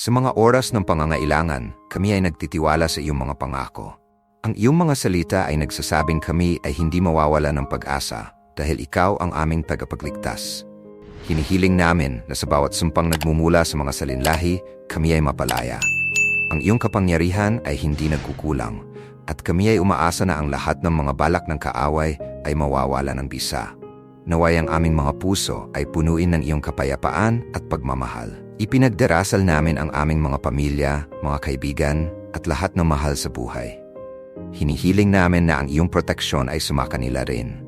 Sa mga oras ng pangangailangan, kami ay nagtitiwala sa iyong mga pangako. Ang iyong mga salita ay nagsasabing kami ay hindi mawawala ng pag-asa dahil ikaw ang aming tagapagligtas. Hinihiling namin na sa bawat sumpang nagmumula sa mga salinlahi, kami ay mapalaya. Ang iyong kapangyarihan ay hindi nagkukulang at kami ay umaasa na ang lahat ng mga balak ng kaaway ay mawawala ng bisa. Naway ang aming mga puso ay punuin ng iyong kapayapaan at pagmamahal. Ipinagdarasal namin ang aming mga pamilya, mga kaibigan at lahat ng mahal sa buhay. Hinihiling namin na ang iyong proteksyon ay sumakanila rin.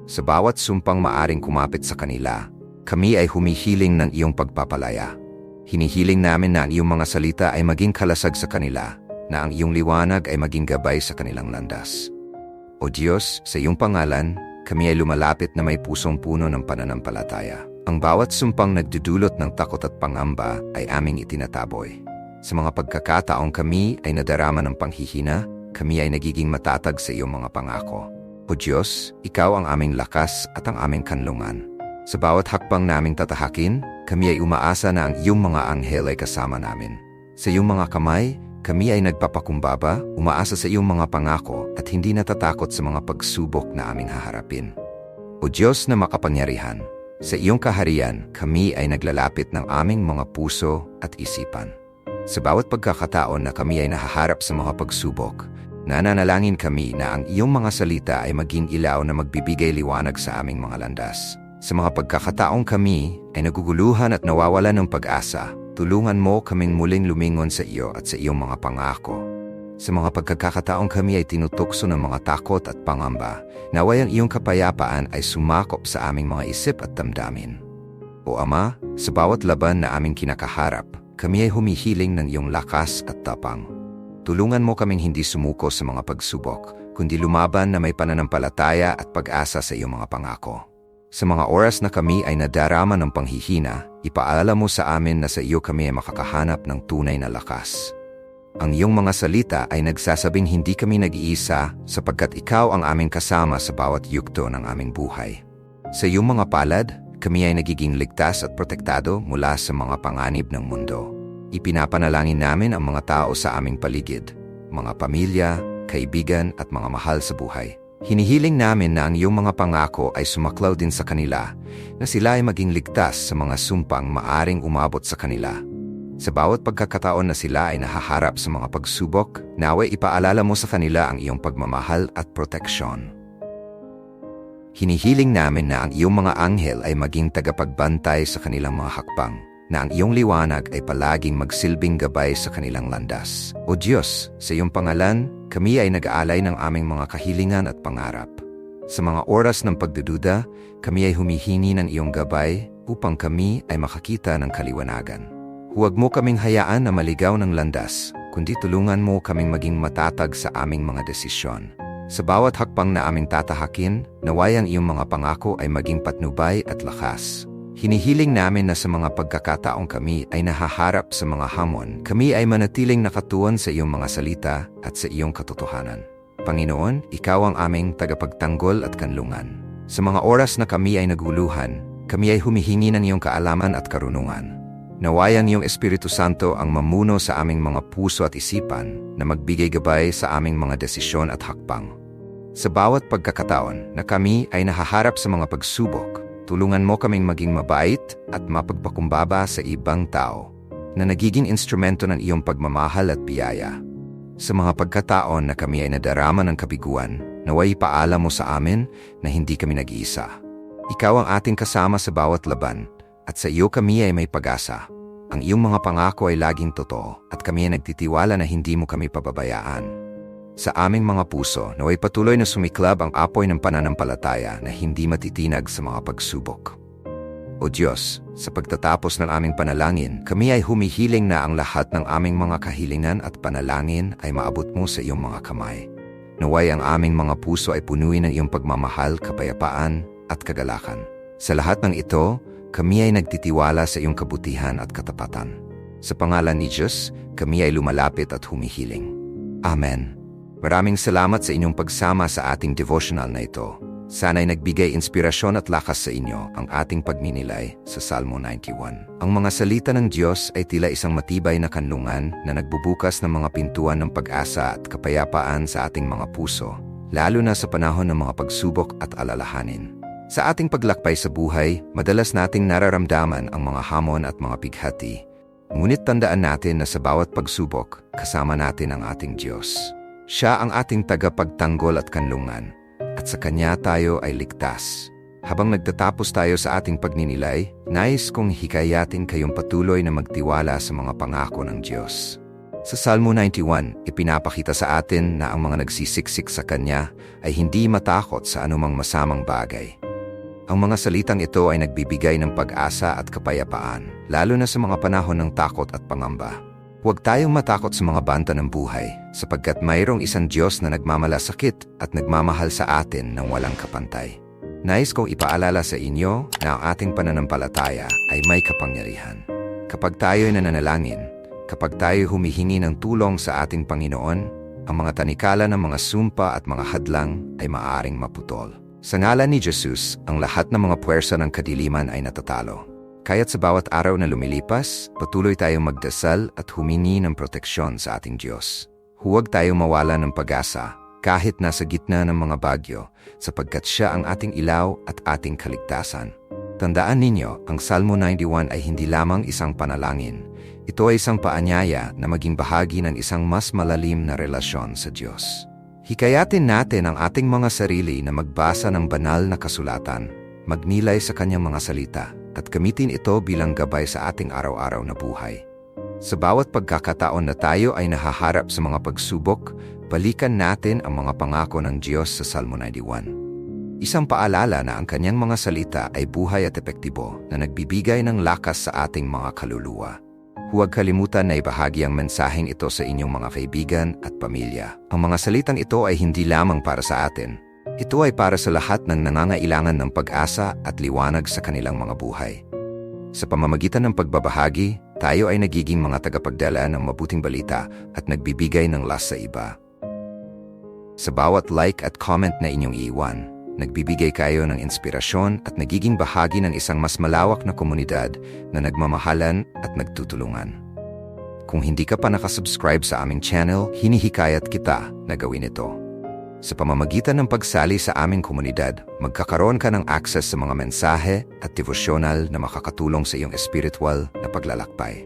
Sa bawat sumpang maaring kumapit sa kanila, kami ay humihiling ng iyong pagpapalaya. Hinihiling namin na ang iyong mga salita ay maging kalasag sa kanila, na ang iyong liwanag ay maging gabay sa kanilang landas. O Diyos, sa iyong pangalan, kami ay lumalapit na may pusong puno ng pananampalataya. Ang bawat sumpang nagdudulot ng takot at pangamba ay aming itinataboy. Sa mga pagkakataong kami ay nadarama ng panghihina, kami ay nagiging matatag sa iyong mga pangako. O Diyos, ikaw ang aming lakas at ang aming kanlungan. Sa bawat hakbang naming tatahakin, kami ay umaasa na ang iyong mga anghel ay kasama namin. Sa iyong mga kamay, kami ay nagpapakumbaba, umaasa sa iyong mga pangako at hindi natatakot sa mga pagsubok na aming haharapin. O Diyos na makapangyarihan, sa iyong kaharian, kami ay naglalapit ng aming mga puso at isipan. Sa bawat pagkakataon na kami ay nahaharap sa mga pagsubok, nananalangin kami na ang iyong mga salita ay maging ilaw na magbibigay liwanag sa aming mga landas. Sa mga pagkakataong kami ay naguguluhan at nawawalan ng pag-asa, tulungan mo kaming muling lumingon sa iyo at sa iyong mga pangako. Sa mga pagkakataong kami ay tinutukso ng mga takot at pangamba, naway ang iyong kapayapaan ay sumakop sa aming mga isip at damdamin. O Ama, sa bawat laban na aming kinakaharap, kami ay humihiling ng iyong lakas at tapang. Tulungan mo kaming hindi sumuko sa mga pagsubok, kundi lumaban na may pananampalataya at pag-asa sa iyong mga pangako. Sa mga oras na kami ay nadarama ng panghihina, ipaalam mo sa amin na sa iyo kami ay makakahanap ng tunay na lakas. Ang iyong mga salita ay nagsasabing hindi kami nag-iisa sapagkat ikaw ang aming kasama sa bawat yugto ng aming buhay. Sa iyong mga palad, kami ay nagiging ligtas at protektado mula sa mga panganib ng mundo. Ipinapanalangin namin ang mga tao sa aming paligid, mga pamilya, kaibigan at mga mahal sa buhay. Hinihiling namin na ang iyong mga pangako ay sumaklaw din sa kanila, na sila ay maging ligtas sa mga sumpang maaring umabot sa kanila. Sa bawat pagkakataon na sila ay nahaharap sa mga pagsubok, naway ipaalala mo sa kanila ang iyong pagmamahal at proteksyon. Hinihiling namin na ang iyong mga anghel ay maging tagapagbantay sa kanilang mga hakbang, na ang iyong liwanag ay palaging magsilbing gabay sa kanilang landas. O Diyos, sa iyong pangalan, kami ay nag-aalay ng aming mga kahilingan at pangarap. Sa mga oras ng pagdududa, kami ay humihingi ng iyong gabay upang kami ay makakita ng kaliwanagan. Huwag mo kaming hayaan na maligaw ng landas, kundi tulungan mo kaming maging matatag sa aming mga desisyon. Sa bawat hakbang na aming tatahakin, naway ang iyong mga pangako ay maging patnubay at lakas. Hinihiling namin na sa mga pagkakataong kami ay nahaharap sa mga hamon, kami ay manatiling nakatuon sa iyong mga salita at sa iyong katotohanan. Panginoon, ikaw ang aming tagapagtanggol at kanlungan. Sa mga oras na kami ay naguluhan, kami ay humihingi ng iyong kaalaman at karunungan. Naway ang iyong Espiritu Santo ang mamuno sa aming mga puso at isipan na magbigay gabay sa aming mga desisyon at hakbang. Sa bawat pagkakataon na kami ay nahaharap sa mga pagsubok, tulungan mo kaming maging mabait at mapagpakumbaba sa ibang tao na nagiging instrumento ng iyong pagmamahal at biyaya. Sa mga pagkataon na kami ay nadarama ng kabiguan, naway ipaalam mo sa amin na hindi kami nag-iisa. Ikaw ang ating kasama sa bawat laban at sa iyo kami ay may pag-asa. Ang iyong mga pangako ay laging totoo at kami ay nagtitiwala na hindi mo kami pababayaan. Sa aming mga puso, naway patuloy na sumiklab ang apoy ng pananampalataya na hindi matitinag sa mga pagsubok. O Diyos, sa pagtatapos ng aming panalangin, kami ay humihiling na ang lahat ng aming mga kahilingan at panalangin ay maabot mo sa iyong mga kamay. Naway ang aming mga puso ay punuin ng iyong pagmamahal, kapayapaan at kagalakan. Sa lahat ng ito, kami ay nagtitiwala sa iyong kabutihan at katapatan. Sa pangalan ni Diyos, kami ay lumalapit at humihiling. Amen. Maraming salamat sa inyong pagsama sa ating devotional na ito. Sana'y nagbigay inspirasyon at lakas sa inyo ang ating pagninilay sa Salmo 91. Ang mga salita ng Diyos ay tila isang matibay na kanlungan na nagbubukas ng mga pintuan ng pag-asa at kapayapaan sa ating mga puso, lalo na sa panahon ng mga pagsubok at alalahanin. Sa ating paglakbay sa buhay, madalas nating nararamdaman ang mga hamon at mga pighati. Ngunit tandaan natin na sa bawat pagsubok, kasama natin ang ating Diyos. Siya ang ating tagapagtanggol at kanlungan, at sa Kanya tayo ay ligtas. Habang nagtatapos tayo sa ating pagninilay, nais kong hikayatin kayong patuloy na magtiwala sa mga pangako ng Diyos. Sa Salmo 91, ipinapakita sa atin na ang mga nagsisiksik sa Kanya ay hindi matakot sa anumang masamang bagay. Ang mga salitang ito ay nagbibigay ng pag-asa at kapayapaan, lalo na sa mga panahon ng takot at pangamba. Huwag tayong matakot sa mga banta ng buhay, sapagkat mayroong isang Diyos na nagmamalasakit at nagmamahal sa atin ng walang kapantay. Nais kong ipaalala sa inyo na ang ating pananampalataya ay may kapangyarihan. Kapag tayo'y nananalangin, kapag tayo'y humihingi ng tulong sa ating Panginoon, ang mga tanikala ng mga sumpa at mga hadlang ay maaaring maputol. Sa ngalan ni Jesus, ang lahat ng mga puwersa ng kadiliman ay natatalo. Kaya't sa bawat araw na lumilipas, patuloy tayong magdasal at humingi ng proteksyon sa ating Diyos. Huwag tayong mawala ng pag-asa kahit nasa gitna ng mga bagyo, sapagkat Siya ang ating ilaw at ating kaligtasan. Tandaan ninyo, ang Salmo 91 ay hindi lamang isang panalangin. Ito ay isang paanyaya na maging bahagi ng isang mas malalim na relasyon sa Diyos. Hikayatin natin ang ating mga sarili na magbasa ng banal na kasulatan, magnilay sa Kanyang mga salita, at gamitin ito bilang gabay sa ating araw-araw na buhay. Sa bawat pagkakataon na tayo ay nahaharap sa mga pagsubok, balikan natin ang mga pangako ng Diyos sa Salmo 91. Isang paalala na ang Kanyang mga salita ay buhay at epektibo na nagbibigay ng lakas sa ating mga kaluluwa. Huwag kalimutan na ibahagi ang mensaheng ito sa inyong mga kaibigan at pamilya. Ang mga salitang ito ay hindi lamang para sa atin. Ito ay para sa lahat ng nangangailangan ng pag-asa at liwanag sa kanilang mga buhay. Sa pamamagitan ng pagbabahagi, tayo ay nagiging mga tagapagdala ng mabuting balita at nagbibigay ng lakas sa iba. Sa bawat like at comment na inyong iiwan, nagbibigay kayo ng inspirasyon at nagiging bahagi ng isang mas malawak na komunidad na nagmamahalan at nagtutulungan. Kung hindi ka pa nakasubscribe sa aming channel, hinihikayat kita na gawin ito. Sa pamamagitan ng pagsali sa aming komunidad, magkakaroon ka ng access sa mga mensahe at devosyonal na makakatulong sa iyong espiritual na paglalakbay.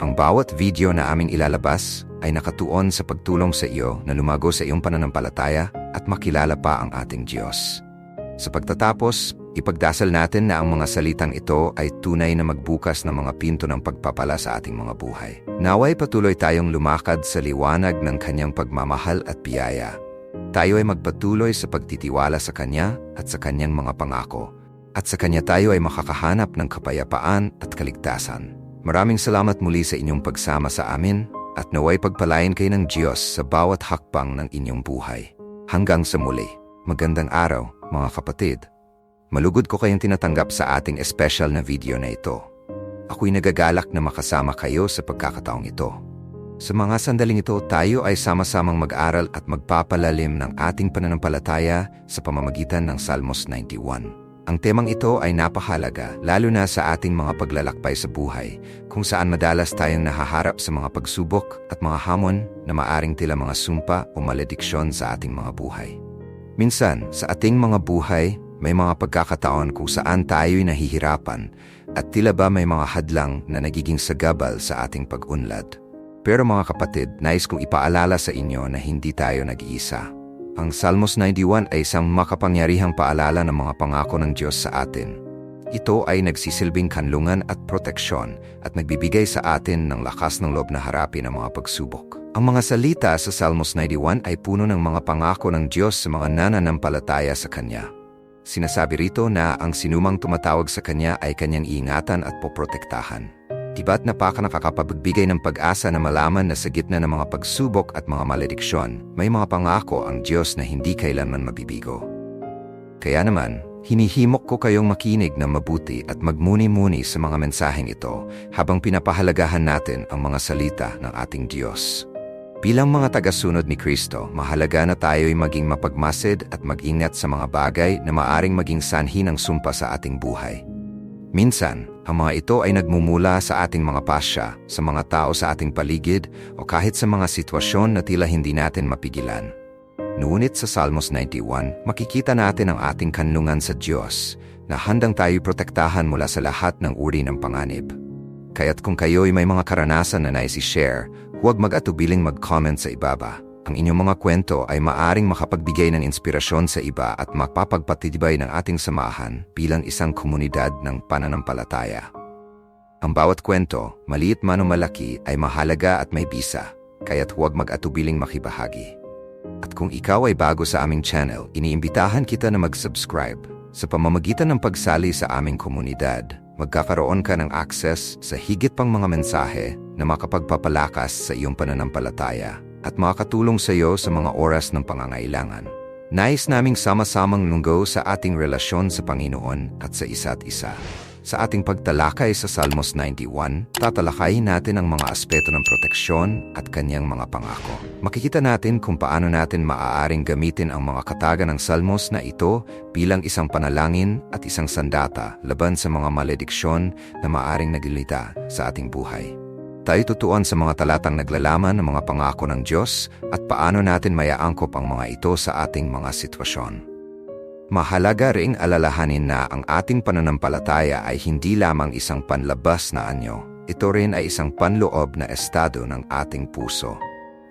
Ang bawat video na aming ilalabas ay nakatuon sa pagtulong sa iyo na lumago sa iyong pananampalataya at makilala pa ang ating Diyos. Sa pagtatapos, ipagdasal natin na ang mga salitang ito ay tunay na magbukas ng mga pinto ng pagpapala sa ating mga buhay. Naway patuloy tayong lumakad sa liwanag ng Kanyang pagmamahal at biyaya. Tayo ay magpatuloy sa pagtitiwala sa Kanya at sa Kanyang mga pangako, at sa Kanya tayo ay makakahanap ng kapayapaan at kaligtasan. Maraming salamat muli sa inyong pagsama sa amin, at naway pagpalain kayo ng Diyos sa bawat hakbang ng inyong buhay. Hanggang sa muli, magandang araw, mga kapatid. Malugod ko kayong tinatanggap sa ating espesyal na video na ito. Ako'y nagagalak na makasama kayo sa pagkakataong ito. Sa mga sandaling ito, tayo ay sama-samang mag-aral at magpapalalim ng ating pananampalataya sa pamamagitan ng Salmos 91. Ang temang ito ay napakahalaga, lalo na sa ating mga paglalakbay sa buhay, kung saan madalas tayong nahaharap sa mga pagsubok at mga hamon na maaring tila mga sumpa o malediksyon sa ating mga buhay. Minsan, sa ating mga buhay, may mga pagkakataon kung saan tayo'y nahihirapan at tila ba may mga hadlang na nagiging sagabal sa ating pag-unlad. Pero mga kapatid, nais kong ipaalala sa inyo na hindi tayo nag-iisa. Ang Salmos 91 ay isang makapangyarihang paalala ng mga pangako ng Diyos sa atin. Ito ay nagsisilbing kanlungan at proteksyon at nagbibigay sa atin ng lakas ng loob na harapin ang mga pagsubok. Ang mga salita sa Salmos 91 ay puno ng mga pangako ng Diyos sa mga nananampalataya sa Kanya. Sinasabi rito na ang sinumang tumatawag sa Kanya ay Kanyang iingatan at poprotektahan. Diba't nakakapagbigay ng pag-asa na malaman na sa gitna ng mga pagsubok at mga malediksyon, may mga pangako ang Diyos na hindi kailanman mabibigo. Kaya naman, hinihimok ko kayong makinig na mabuti at magmuni-muni sa mga mensaheng ito habang pinapahalagahan natin ang mga salita ng ating Diyos. Bilang mga tagasunod ni Kristo, mahalaga na tayo'y maging mapagmasid at mag-ingat sa mga bagay na maaring maging sanhi ng sumpa sa ating buhay. Minsan, ang mga ito ay nagmumula sa ating mga pasya, sa mga tao sa ating paligid, o kahit sa mga sitwasyon na tila hindi natin mapigilan. Ngunit sa Salmos 91, makikita natin ang ating kanlungan sa Diyos, na handang tayo'y protektahan mula sa lahat ng uri ng panganib. Kaya't kung kayo'y may mga karanasan na nais i-share, huwag mag-atubiling mag-comment sa ibaba. Ang inyong mga kwento ay maaring makapagbigay ng inspirasyon sa iba at mapapagpatibay ng ating samahan bilang isang komunidad ng pananampalataya. Ang bawat kwento, maliit man o malaki, ay mahalaga at may bisa, kaya't huwag mag-atubiling makibahagi. At kung ikaw ay bago sa aming channel, iniimbitahan kita na mag-subscribe. Sa pamamagitan ng pagsali sa aming komunidad, magkakaroon ka ng access sa higit pang mga mensahe na makapagpapalakas sa iyong pananampalataya at makakatulong sa iyo sa mga oras ng pangangailangan. Nais naming sama-samang lunggo sa ating relasyon sa Panginoon at sa isa't isa. Sa ating pagtalakay sa Salmos 91, tatalakayin natin ang mga aspeto ng proteksyon at kanyang mga pangako. Makikita natin kung paano natin maaaring gamitin ang mga kataga ng Salmos na ito bilang isang panalangin at isang sandata laban sa mga malediksyon na maaaring nagilita sa ating buhay. Tayo tutuon sa mga talatang naglalaman ng mga pangako ng Diyos at paano natin mayaangkop ang mga ito sa ating mga sitwasyon. Mahalaga ring alalahanin na ang ating pananampalataya ay hindi lamang isang panlabas na anyo. Ito rin ay isang panloob na estado ng ating puso.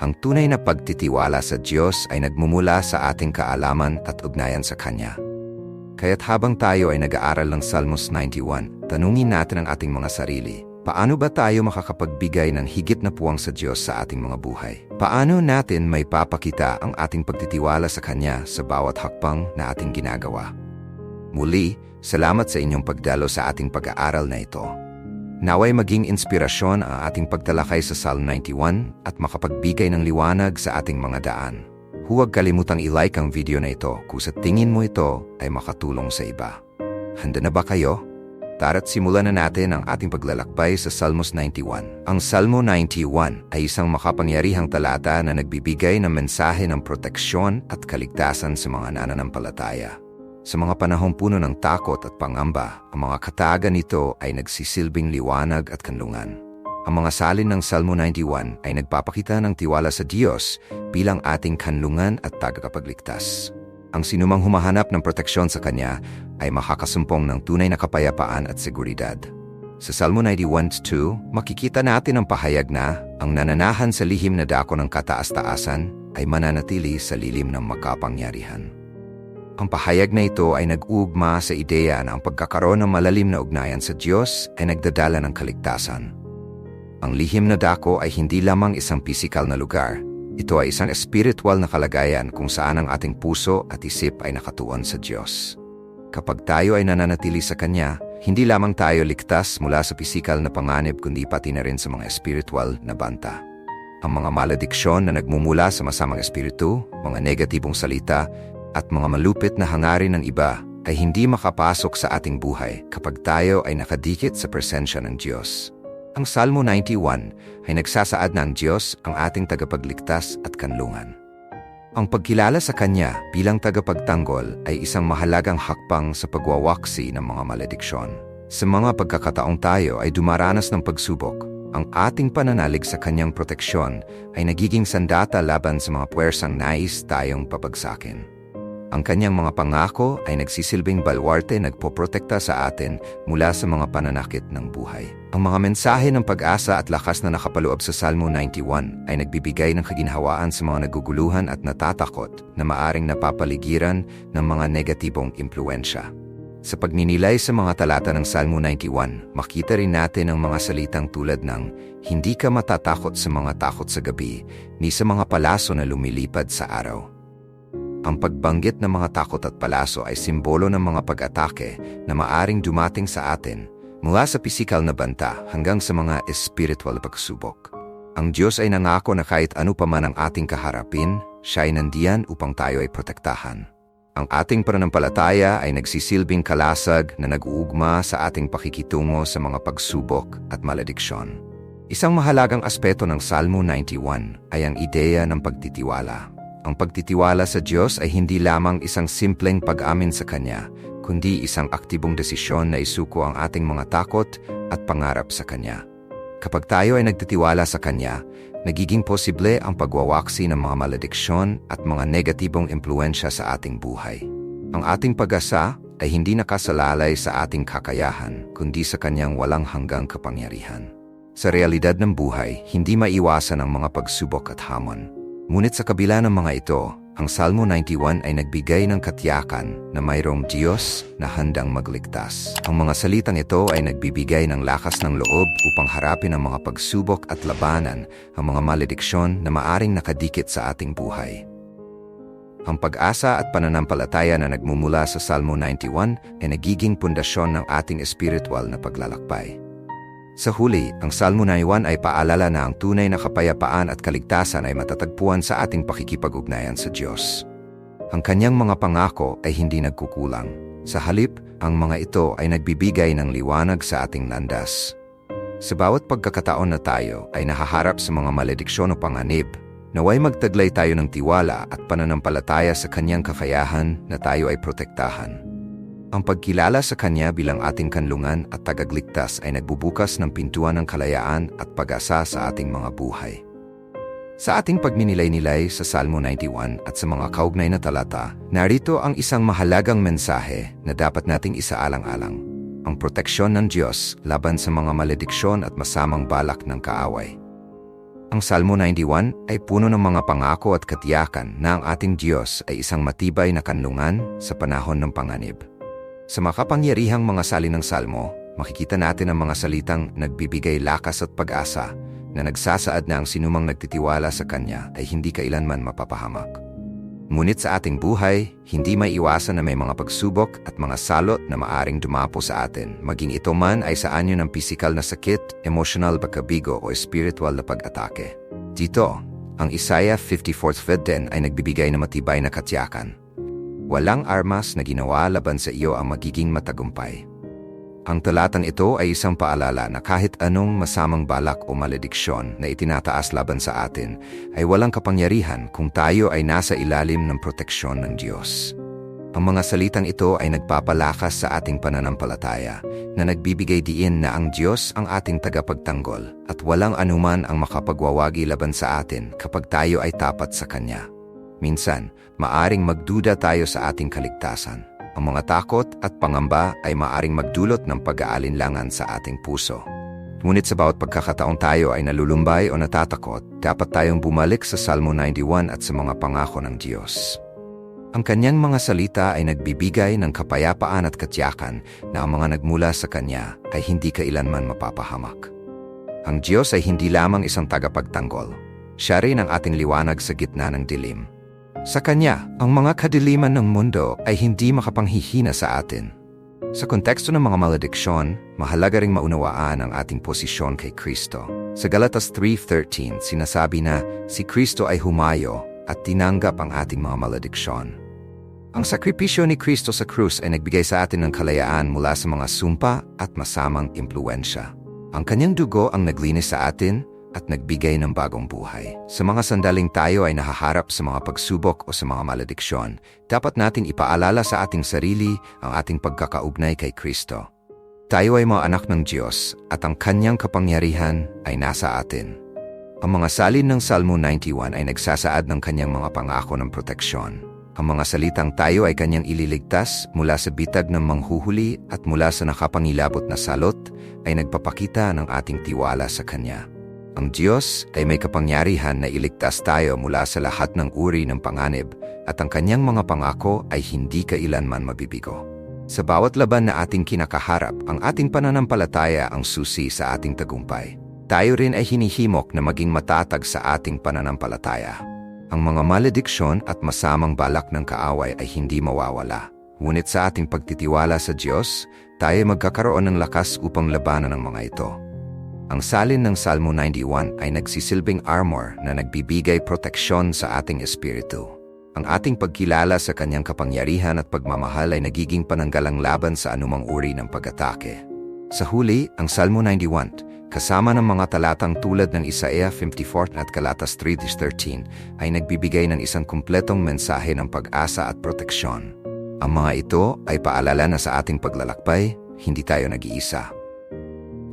Ang tunay na pagtitiwala sa Diyos ay nagmumula sa ating kaalaman at ugnayan sa Kanya. Kaya't habang tayo ay nag-aaral ng Salmos 91, tanungin natin ang ating mga sarili. Paano ba tayo makakapagbigay ng higit na puwang sa Diyos sa ating mga buhay? Paano natin may papakita ang ating pagtitiwala sa Kanya sa bawat hakbang na ating ginagawa? Muli, salamat sa inyong pagdalo sa ating pag-aaral na ito. Naway maging inspirasyon ang ating pagtalakay sa Psalm 91 at makapagbigay ng liwanag sa ating mga daan. Huwag kalimutang i-like ang video na ito kung sa tingin mo ito ay makatulong sa iba. Handa na ba kayo? Tara't simulan na natin ang ating paglalakbay sa Salmos 91. Ang Salmo 91 ay isang makapangyarihang talata na nagbibigay ng mensahe ng proteksyon at kaligtasan sa mga nananampalataya. Sa mga panahong puno ng takot at pangamba, ang mga kataga nito ay nagsisilbing liwanag at kanlungan. Ang mga salin ng Salmo 91 ay nagpapakita ng tiwala sa Diyos bilang ating kanlungan at tagapagligtas. Ang sinumang humahanap ng proteksyon sa Kanya ay makakasumpong ng tunay na kapayapaan at seguridad. Sa Salmo 91:2, makikita natin ang pahayag na ang nananahan sa lihim na dako ng kataas-taasan ay mananatili sa lilim ng makapangyarihan. Ang pahayag na ito ay nag-ugma sa ideya na ang pagkakaroon ng malalim na ugnayan sa Diyos ay nagdadala ng kaligtasan. Ang lihim na dako ay hindi lamang isang pisikal na lugar. Ito ay isang espiritual na kalagayan kung saan ang ating puso at isip ay nakatuon sa Diyos. Kapag tayo ay nananatili sa Kanya, hindi lamang tayo ligtas mula sa pisikal na panganib kundi pati na rin sa mga espiritual na banta. Ang mga malediksyon na nagmumula sa masamang espiritu, mga negatibong salita, at mga malupit na hangarin ng iba ay hindi makapasok sa ating buhay kapag tayo ay nakadikit sa presensya ng Diyos. Ang Salmo 91 ay nagsasaad na ang Diyos ang ating tagapagligtas at kanlungan. Ang pagkilala sa Kanya bilang tagapagtanggol ay isang mahalagang hakbang sa pagwawaksi ng mga malediksyon. Sa mga pagkakataong tayo ay dumaranas ng pagsubok, ang ating pananalig sa Kanyang proteksyon ay nagiging sandata laban sa mga puwersang nais tayong papagsakin. Ang Kanyang mga pangako ay nagsisilbing balwarte nagpoprotekta sa atin mula sa mga pananakit ng buhay. Ang mga mensahe ng pag-asa at lakas na nakapaloob sa Salmo 91 ay nagbibigay ng kaginhawaan sa mga naguguluhan at natatakot na maaring napapaligiran ng mga negatibong impluensya. Sa pagninilay sa mga talata ng Salmo 91, makita rin natin ang mga salitang tulad ng hindi ka matatakot sa mga takot sa gabi, ni sa mga palaso na lumilipad sa araw. Ang pagbanggit ng mga takot at palaso ay simbolo ng mga pag-atake na maaring dumating sa atin mula sa pisikal na banta hanggang sa mga espiritual na pagsubok. Ang Diyos ay nangako na kahit ano pa man ang ating kaharapin, siya ay nandiyan upang tayo ay protektahan. Ang ating pananampalataya ay nagsisilbing kalasag na nag-uugma sa ating pakikitungo sa mga pagsubok at malediksyon. Isang mahalagang aspeto ng Salmo 91 ay ang ideya ng pagtitiwala. Ang pagtitiwala sa Diyos ay hindi lamang isang simpleng pag-amin sa Kanya, kundi isang aktibong desisyon na isuko ang ating mga takot at pangarap sa Kanya. Kapag tayo ay nagtitiwala sa Kanya, nagiging posible ang pagwawaksi ng mga malediksyon at mga negatibong impluensya sa ating buhay. Ang ating pag-asa ay hindi nakasalalay sa ating kakayahan, kundi sa Kanyang walang hanggang kapangyarihan. Sa realidad ng buhay, hindi maiwasan ang mga pagsubok at hamon. Ngunit sa kabila ng mga ito, ang Salmo 91 ay nagbigay ng katiyakan na mayroong Diyos na handang magligtas. Ang mga salitang ito ay nagbibigay ng lakas ng loob upang harapin ang mga pagsubok at labanan ang mga malediksyon na maaring nakadikit sa ating buhay. Ang pag-asa at pananampalataya na nagmumula sa Salmo 91 ay nagiging pundasyon ng ating espiritual na paglalakbay. Sa huli, ang Salmo 91 ay paalala na ang tunay na kapayapaan at kaligtasan ay matatagpuan sa ating pakikipag-ugnayan sa Diyos. Ang Kanyang mga pangako ay hindi nagkukulang. Sa halip, ang mga ito ay nagbibigay ng liwanag sa ating landas. Sa bawat pagkakataon na tayo ay nahaharap sa mga malediksyon o panganib, naway magtaglay tayo ng tiwala at pananampalataya sa Kanyang kakayahan na tayo ay protektahan. Ang pagkilala sa Kanya bilang ating kanlungan at tagagligtas ay nagbubukas ng pintuan ng kalayaan at pag-asa sa ating mga buhay. Sa ating pagninilay-nilay sa Salmo 91 at sa mga kaugnay na talata, narito ang isang mahalagang mensahe na dapat nating isaalang-alang: ang proteksyon ng Diyos laban sa mga malediksyon at masamang balak ng kaaway. Ang Salmo 91 ay puno ng mga pangako at katiyakan na ang ating Diyos ay isang matibay na kanlungan sa panahon ng panganib. Sa makapangyarihang mga salin ng Salmo, makikita natin ang mga salitang nagbibigay lakas at pag-asa na nagsasaad na ang sinumang nagtitiwala sa Kanya ay hindi kailanman mapapahamak. Ngunit sa ating buhay, hindi may iwasan na may mga pagsubok at mga salot na maaring dumapo sa atin, maging ito man ay sa anyo ng pisikal na sakit, emotional pagkabigo o spiritual na pag-atake. Dito, ang Isaiah 54:10 ay nagbibigay ng matibay na katiyakan. Walang armas na ginawa laban sa iyo ang magiging matagumpay. Ang talatang ito ay isang paalala na kahit anong masamang balak o malediksyon na itinataas laban sa atin ay walang kapangyarihan kung tayo ay nasa ilalim ng proteksyon ng Diyos. Ang mga salitang ito ay nagpapalakas sa ating pananampalataya na nagbibigay diin na ang Diyos ang ating tagapagtanggol at walang anuman ang makapagwawagi laban sa atin kapag tayo ay tapat sa Kanya. Minsan, maaring magduda tayo sa ating kaligtasan. Ang mga takot at pangamba ay maaring magdulot ng pag-aalinlangan sa ating puso. Ngunit sa bawat pagkakataong tayo ay nalulumbay o natatakot, dapat tayong bumalik sa Salmo 91 at sa mga pangako ng Diyos. Ang Kanyang mga salita ay nagbibigay ng kapayapaan at katiyakan na ang mga nagmula sa Kanya ay hindi kailanman mapapahamak. Ang Diyos ay hindi lamang isang tagapagtanggol. Siya rin ang ating liwanag sa gitna ng dilim. Sa Kanya, ang mga kadiliman ng mundo ay hindi makapanghihina sa atin. Sa konteksto ng mga malediksyon, mahalaga ring maunawaan ang ating posisyon kay Kristo. Sa Galatas 3:13, sinasabi na si Kristo ay humayo at tinanggap ang ating mga malediksyon. Ang sakripisyo ni Kristo sa krus ay nagbigay sa atin ng kalayaan mula sa mga sumpa at masamang impluensya. Ang Kanyang dugo ang naglinis sa atin at nagbigay ng bagong buhay. Sa mga sandaling tayo ay nahaharap sa mga pagsubok o sa mga malediksyon, dapat natin ipaalala sa ating sarili ang ating pagkakaugnay kay Kristo. Tayo ay mga anak ng Diyos at ang Kanyang kapangyarihan ay nasa atin. Ang mga salin ng Salmo 91 ay nagsasaad ng Kanyang mga pangako ng proteksyon. Ang mga salitang tayo ay Kanyang ililigtas mula sa bitag ng manghuhuli at mula sa nakapangilabot na salot ay nagpapakita ng ating tiwala sa Kanya. Ang Diyos ay may kapangyarihan na iligtas tayo mula sa lahat ng uri ng panganib at ang Kanyang mga pangako ay hindi kailanman mabibigo. Sa bawat laban na ating kinakaharap, ang ating pananampalataya ang susi sa ating tagumpay. Tayo rin ay hinihimok na maging matatag sa ating pananampalataya. Ang mga malediksyon at masamang balak ng kaaway ay hindi mawawala. Ngunit sa ating pagtitiwala sa Diyos, tayo magkakaroon ng lakas upang labanan ang mga ito. Ang salin ng Salmo 91 ay nagsisilbing armor na nagbibigay proteksyon sa ating espiritu. Ang ating pagkilala sa Kanyang kapangyarihan at pagmamahal ay nagiging pananggalang laban sa anumang uri ng pag-atake. Sa huli, ang Salmo 91 kasama ng mga talatang tulad ng Isaiah 54 at Galatas 3:13 ay nagbibigay ng isang kumpletong mensahe ng pag-asa at proteksyon. Ang mga ito ay paalala na sa ating paglalakbay, hindi tayo nag-iisa.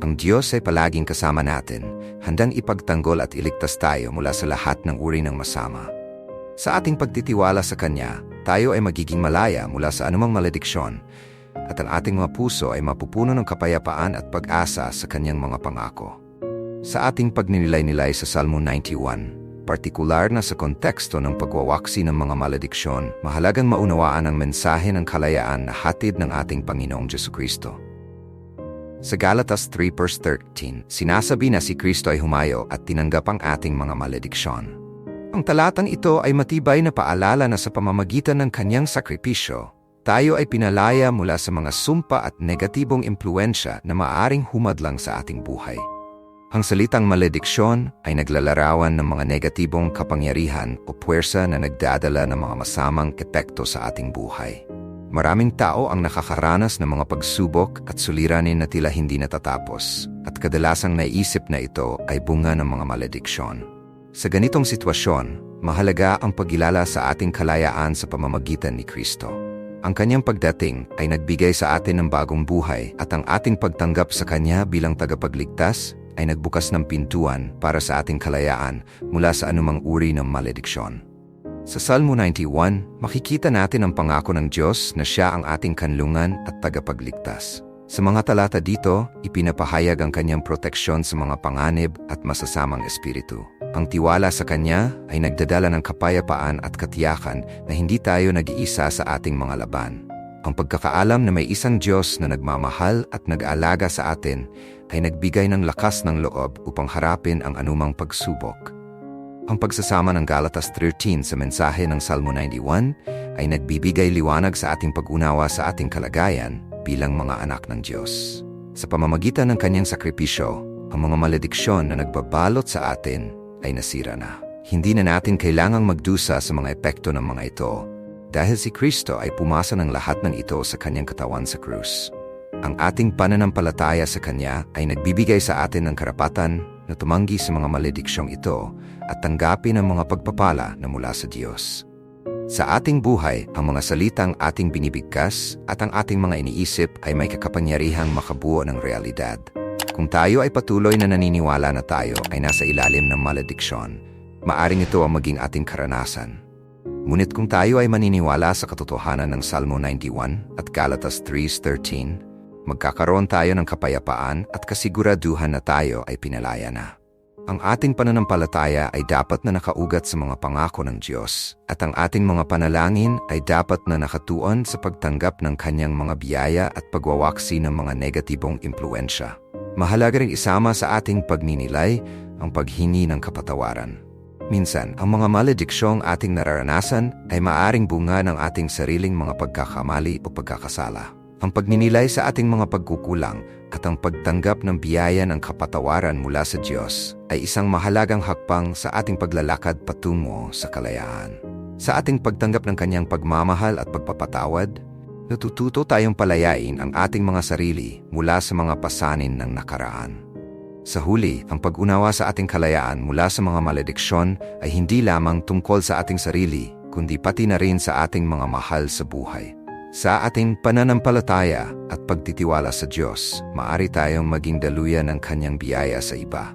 Ang Diyos ay palaging kasama natin, handang ipagtanggol at iligtas tayo mula sa lahat ng uri ng masama. Sa ating pagtitiwala sa Kanya, tayo ay magiging malaya mula sa anumang malediksyon, at ang ating mga puso ay mapupuno ng kapayapaan at pag-asa sa Kanyang mga pangako. Sa ating pagninilay-nilay sa Salmo 91, partikular na sa konteksto ng pagwawaksi ng mga malediksyon, mahalagang maunawaan ang mensahe ng kalayaan na hatid ng ating Panginoong Jesucristo. Sa Galatas 3:13, sinasabi na si Kristo ay humayo at tinanggap ang ating mga malediksyon. Ang talatang ito ay matibay na paalala na sa pamamagitan ng Kanyang sakripisyo, tayo ay pinalaya mula sa mga sumpa at negatibong impluensya na maaaring humadlang sa ating buhay. Ang salitang malediksyon ay naglalarawan ng mga negatibong kapangyarihan o puwersa na nagdadala ng mga masamang epekto sa ating buhay. Maraming tao ang nakakaranas ng mga pagsubok at suliranin na tila hindi natatapos, at kadalasang naisip na ito ay bunga ng mga malediksyon. Sa ganitong sitwasyon, mahalaga ang pagkilala sa ating kalayaan sa pamamagitan ni Kristo. Ang Kanyang pagdating ay nagbigay sa atin ng bagong buhay at ang ating pagtanggap sa Kanya bilang tagapagligtas ay nagbukas ng pintuan para sa ating kalayaan mula sa anumang uri ng malediksyon. Sa Salmo 91, makikita natin ang pangako ng Diyos na Siya ang ating kanlungan at tagapagligtas. Sa mga talata dito, ipinapahayag ang Kanyang proteksyon sa mga panganib at masasamang espiritu. Ang tiwala sa Kanya ay nagdadala ng kapayapaan at katiyakan na hindi tayo nag-iisa sa ating mga laban. Ang pagkakaalam na may isang Diyos na nagmamahal at nag-aalaga sa atin ay nagbigay ng lakas ng loob upang harapin ang anumang pagsubok. Ang pagsasama ng Galatas 13 sa mensahe ng Salmo 91 ay nagbibigay liwanag sa ating pag-unawa sa ating kalagayan bilang mga anak ng Diyos. Sa pamamagitan ng Kanyang sakripisyo, ang mga malediksyon na nagbabalot sa atin ay nasira na. Hindi na natin kailangang magdusa sa mga epekto ng mga ito dahil si Kristo ay pumasa ng lahat ng ito sa Kanyang katawan sa krus. Ang ating pananampalataya sa Kanya ay nagbibigay sa atin ng karapatan na tumanggi sa mga malediksyong ito at tanggapin ang mga pagpapala na mula sa Diyos. Sa ating buhay, ang mga salitang ating binibigkas at ang ating mga iniisip ay may kakapangyarihang makabuo ng realidad. Kung tayo ay patuloy na naniniwala na tayo ay nasa ilalim ng malediksyon, maaring ito ang maging ating karanasan. Ngunit kung tayo ay maniniwala sa katotohanan ng Salmo 91 at Galatas 3:13, magkakaroon tayo ng kapayapaan at kasiguraduhan na tayo ay pinalaya na. Ang ating pananampalataya ay dapat na nakaugat sa mga pangako ng Diyos at ang ating mga panalangin ay dapat na nakatuon sa pagtanggap ng Kanyang mga biyaya at pagwawaksi ng mga negatibong impluensya. Mahalaga ring isama sa ating pagninilay ang paghingi ng kapatawaran. Minsan, ang mga malediksyong ating nararanasan ay maaring bunga ng ating sariling mga pagkakamali o pagkakasala. Ang pagninilay sa ating mga pagkukulang at ang pagtanggap ng biyaya ng kapatawaran mula sa Diyos ay isang mahalagang hakbang sa ating paglalakad patungo sa kalayaan. Sa ating pagtanggap ng Kanyang pagmamahal at pagpapatawad, natututo tayong palayain ang ating mga sarili mula sa mga pasanin ng nakaraan. Sa huli, ang pag-unawa sa ating kalayaan mula sa mga malediksyon ay hindi lamang tungkol sa ating sarili, kundi pati na rin sa ating mga mahal sa buhay. Sa ating pananampalataya at pagtitiwala sa Diyos, maaari tayong maging daluyan ng Kanyang biyaya sa iba.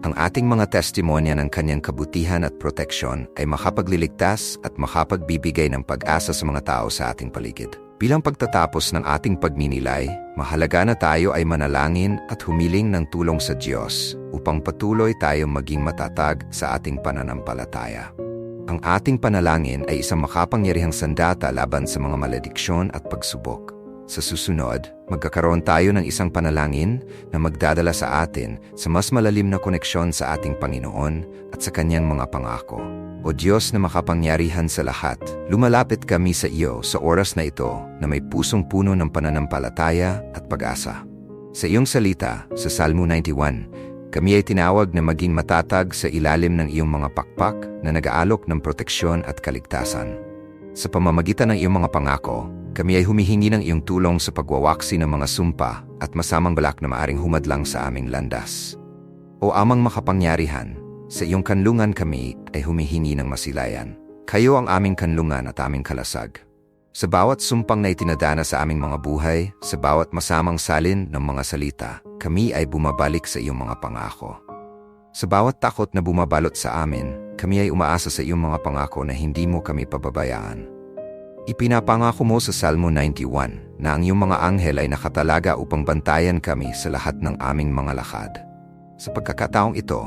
Ang ating mga testimonya ng Kanyang kabutihan at proteksyon ay makapagliligtas at makapagbibigay ng pag-asa sa mga tao sa ating paligid. Bilang pagtatapos ng ating pagninilay, mahalaga na tayo ay manalangin at humiling ng tulong sa Diyos upang patuloy tayong maging matatag sa ating pananampalataya. Ang ating panalangin ay isang makapangyarihang sandata laban sa mga malediksyon at pagsubok. Sa susunod, magkakaroon tayo ng isang panalangin na magdadala sa atin sa mas malalim na koneksyon sa ating Panginoon at sa Kanyang mga pangako. O Diyos na makapangyarihan sa lahat, lumalapit kami sa iyo sa oras na ito na may pusong puno ng pananampalataya at pag-asa. Sa iyong salita, sa Salmo 91, kami ay tinawag na maging matatag sa ilalim ng iyong mga pakpak na nag-aalok ng proteksyon at kaligtasan. Sa pamamagitan ng iyong mga pangako, kami ay humihingi ng iyong tulong sa pagwawaksi ng mga sumpa at masamang balak na maaring humadlang sa aming landas. O amang makapangyarihan, sa iyong kanlungan kami ay humihingi ng masilayan. Kayo ang aming kanlungan at aming kalasag. Sa bawat sumpang na itinadana sa aming mga buhay, sa bawat masamang salin ng mga salita, kami ay bumabalik sa iyong mga pangako. Sa bawat takot na bumabalot sa amin, kami ay umaasa sa iyong mga pangako na hindi mo kami pababayaan. Ipinapangako mo sa Salmo 91 na ang iyong mga anghel ay nakatalaga upang bantayan kami sa lahat ng aming mga lakad. Sa pagkakataong ito,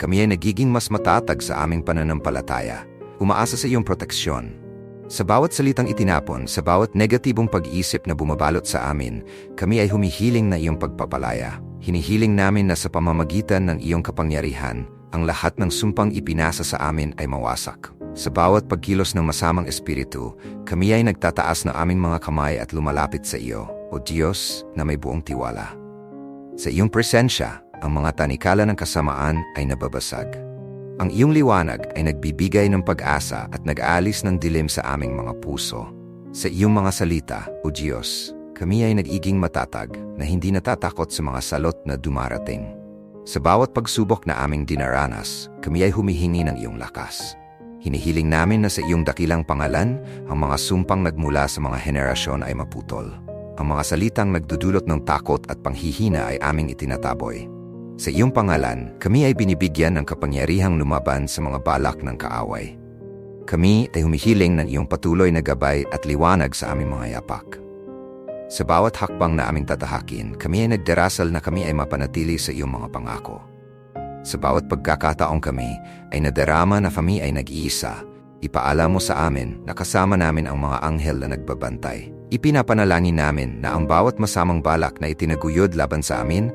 kami ay nagiging mas matatag sa aming pananampalataya, umaasa sa iyong proteksyon. Sa bawat salitang itinapon, sa bawat negatibong pag-iisip na bumabalot sa amin, kami ay humihiling na iyong pagpapalaya. Hinihiling namin na sa pamamagitan ng iyong kapangyarihan, ang lahat ng sumpang ipinasa sa amin ay mawasak. Sa bawat pagkilos ng masamang espiritu, kami ay nagtataas ng aming mga kamay at lumalapit sa iyo, O Diyos na may buong tiwala. Sa iyong presensya, ang mga tanikala ng kasamaan ay nababasag. Ang iyong liwanag ay nagbibigay ng pag-asa at nag-aalis ng dilim sa aming mga puso. Sa iyong mga salita, O Diyos, kami ay nagiging matatag na hindi natatakot sa mga salot na dumarating. Sa bawat pagsubok na aming dinaranas, kami ay humihingi ng iyong lakas. Hinihiling namin na sa iyong dakilang pangalan, ang mga sumpang nagmula sa mga henerasyon ay maputol. Ang mga salitang nagdudulot ng takot at panghihina ay aming itinataboy. Sa iyong pangalan, kami ay binibigyan ng kapangyarihang lumaban sa mga balak ng kaaway. Kami ay humihiling ng iyong patuloy na gabay at liwanag sa aming mga yapak. Sa bawat hakbang na aming tatahakin, kami ay nagdarasal na kami ay mapanatili sa iyong mga pangako. Sa bawat pagkakataong kami ay nadarama na kami ay nag-iisa, ipaalam mo sa amin na kasama namin ang mga anghel na nagbabantay. Ipinapanalangin namin na ang bawat masamang balak na itinaguyod laban sa amin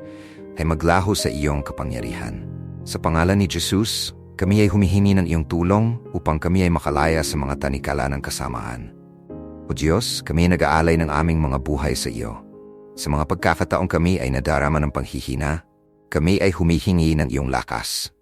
ay maglaho sa iyong kapangyarihan. Sa pangalan ni Jesus, kami ay humihingi ng iyong tulong upang kami ay makalaya sa mga tanikala ng kasamaan. O Diyos, kami ay nag-aalay ng aming mga buhay sa iyo. Sa mga pagkakataong kami ay nadarama ng panghihina, kami ay humihingi ng iyong lakas.